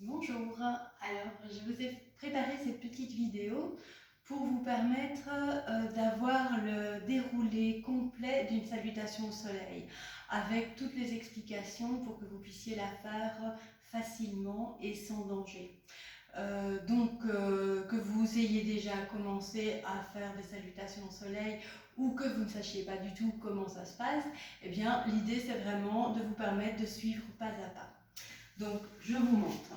Bonjour, alors je vous ai préparé cette petite vidéo pour vous permettre d'avoir le déroulé complet d'une salutation au soleil avec toutes les explications pour que vous puissiez la faire facilement et sans danger. Que vous ayez déjà commencé à faire des salutations au soleil ou que vous ne sachiez pas du tout comment ça se passe, eh bien l'idée c'est vraiment de vous permettre de suivre pas à pas. Donc je vous montre.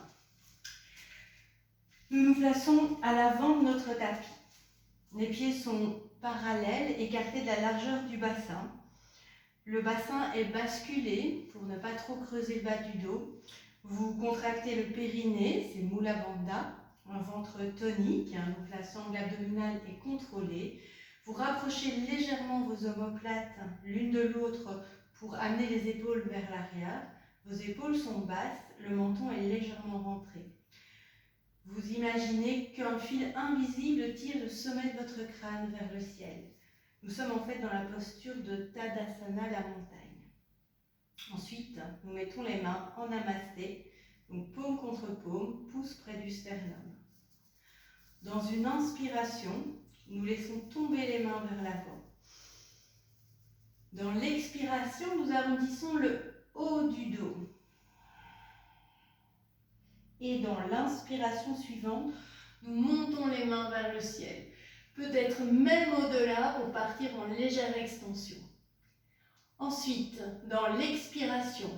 Nous nous plaçons à l'avant de notre tapis. Les pieds sont parallèles, écartés de la largeur du bassin. Le bassin est basculé pour ne pas trop creuser le bas du dos. Vous contractez le périnée, c'est Mula Bandha, un ventre tonique, donc la sangle abdominale est contrôlée. Vous rapprochez légèrement vos omoplates l'une de l'autre pour amener les épaules vers l'arrière. Vos épaules sont basses, le menton est légèrement rentré. Vous imaginez qu'un fil invisible tire le sommet de votre crâne vers le ciel. Nous sommes en fait dans la posture de Tadasana, la montagne. Ensuite, nous mettons les mains en namasté, donc paume contre paume, pouce près du sternum. Dans une inspiration, nous laissons tomber les mains vers l'avant. Dans l'expiration, nous arrondissons le haut du dos. Et dans l'inspiration suivante, nous montons les mains vers le ciel, peut-être même au-delà pour partir en légère extension. Ensuite, dans l'expiration,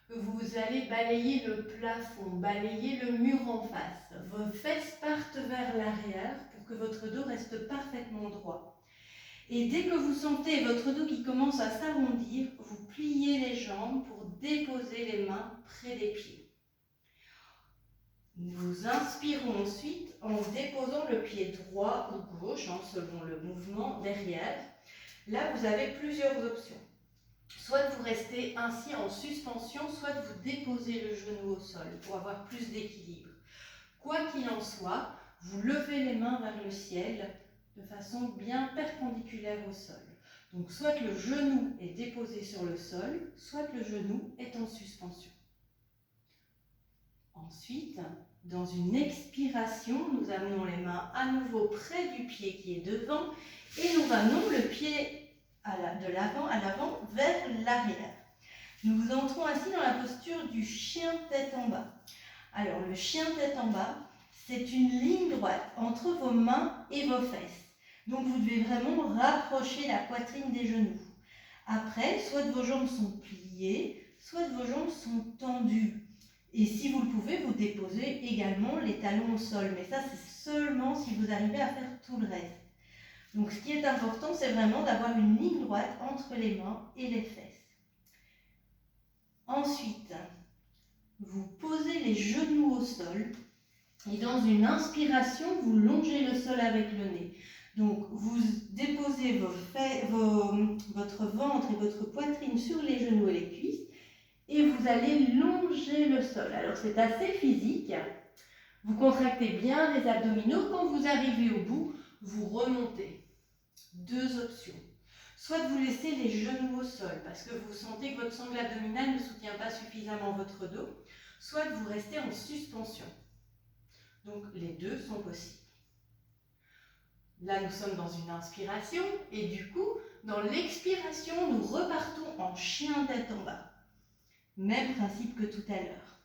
vous allez balayer le plafond, balayer le mur en face. Vos fesses partent vers l'arrière pour que votre dos reste parfaitement droit. Et dès que vous sentez votre dos qui commence à s'arrondir, vous pliez les jambes pour déposer les mains près des pieds. Nous inspirons ensuite en déposant le pied droit ou gauche, selon le mouvement derrière. Là, vous avez plusieurs options. Soit vous restez ainsi en suspension, soit vous déposez le genou au sol pour avoir plus d'équilibre. Quoi qu'il en soit, vous levez les mains vers le ciel de façon bien perpendiculaire au sol. Donc soit le genou est déposé sur le sol, soit le genou est en suspension. Ensuite, dans une expiration, nous amenons les mains à nouveau près du pied qui est devant et nous ramenons le pied de l'avant à l'avant vers l'arrière. Nous entrons ainsi dans la posture du chien tête en bas. Alors le chien tête en bas, c'est une ligne droite entre vos mains et vos fesses. Donc vous devez vraiment rapprocher la poitrine des genoux. Après, soit vos jambes sont pliées, soit vos jambes sont tendues. Et si vous le pouvez, vous déposez également les talons au sol. Mais ça, c'est seulement si vous arrivez à faire tout le reste. Donc, ce qui est important, c'est vraiment d'avoir une ligne droite entre les mains et les fesses. Ensuite, vous posez les genoux au sol. Et dans une inspiration, vous longez le sol avec le nez. Donc, vous déposez votre ventre et votre poitrine sur les genoux et les cuisses. Et vous allez longer le sol. Alors c'est assez physique. Vous contractez bien les abdominaux. Quand vous arrivez au bout, vous remontez. Deux options. Soit vous laissez les genoux au sol parce que vous sentez que votre sangle abdominale ne soutient pas suffisamment votre dos. Soit vous restez en suspension. Donc les deux sont possibles. Là, nous sommes dans une inspiration et du coup, dans l'expiration, nous repartons en chien tête en bas. Même principe que tout à l'heure.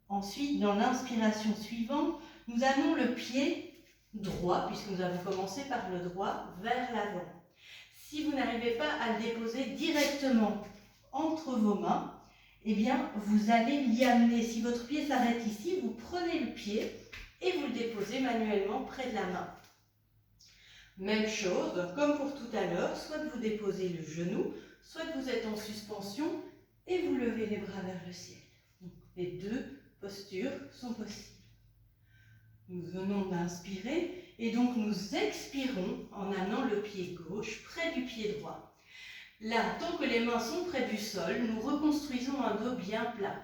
Ensuite, dans l'inspiration suivante, nous amenons le pied droit, puisque nous avons commencé par le droit, vers l'avant. Si vous n'arrivez pas à le déposer directement entre vos mains, eh bien, vous allez l'y amener. Si votre pied s'arrête ici, vous prenez le pied et vous le déposez manuellement près de la main. Même chose, comme pour tout à l'heure, soit vous déposez le genou, soit vous êtes en suspension et vous levez les bras vers le ciel. Donc, les deux postures sont possibles. Nous venons d'inspirer et donc nous expirons en amenant le pied gauche près du pied droit. Là, tant que les mains sont près du sol, nous reconstruisons un dos bien plat.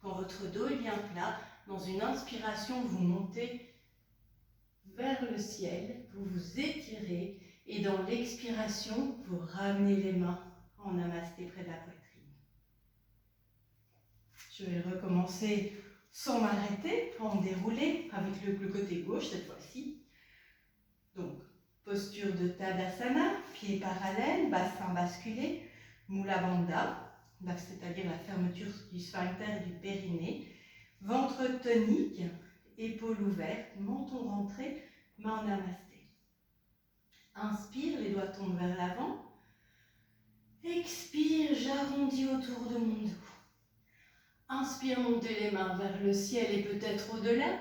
Quand votre dos est bien plat, dans une inspiration, vous montez vers le ciel, vous vous étirez et dans l'expiration, vous ramenez les mains en namasté près de la poitrine. Je vais recommencer sans m'arrêter, en déroulé avec le côté gauche cette fois-ci. Donc, posture de Tadasana, pieds parallèles, bassin basculé, Mula Bandha, c'est-à-dire la fermeture du sphincter et du périnée, ventre tonique, épaules ouvertes, menton rentré, main en namasté. Inspire, les doigts tombent vers l'avant. Expire, j'arrondis autour de mon dos. Inspire, montez les mains vers le ciel et peut-être au-delà.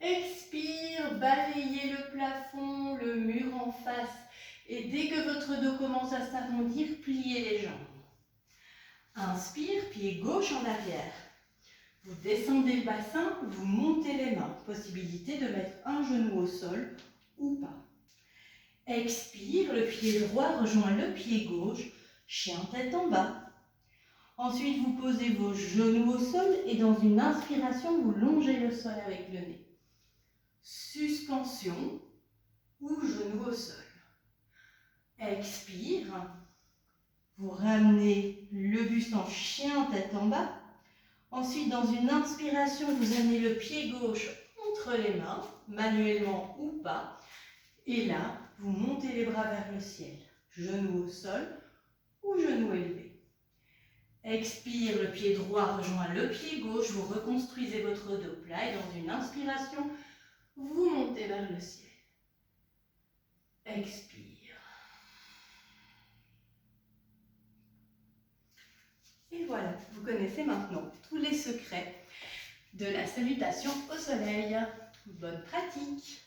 Expire, balayez le plafond, le mur en face. Et dès que votre dos commence à s'arrondir, pliez les jambes. Inspire, pied gauche en arrière. Vous descendez le bassin, vous montez les mains. Possibilité de mettre un genou au sol ou pas. Expire, le pied droit rejoint le pied gauche, chien tête en bas. Ensuite, vous posez vos genoux au sol et dans une inspiration, vous longez le sol avec le nez. Suspension ou genou au sol. Expire, vous ramenez le buste en chien tête en bas. Ensuite, dans une inspiration, vous amenez le pied gauche entre les mains, manuellement ou pas. Et là, vous montez les bras vers le ciel. Genou au sol ou genou élevé. Expire, le pied droit rejoint le pied gauche. Vous reconstruisez votre dos plat et dans une inspiration, vous montez vers le ciel. Expire. Et voilà, vous connaissez maintenant tous les secrets de la salutation au soleil. Bonne pratique!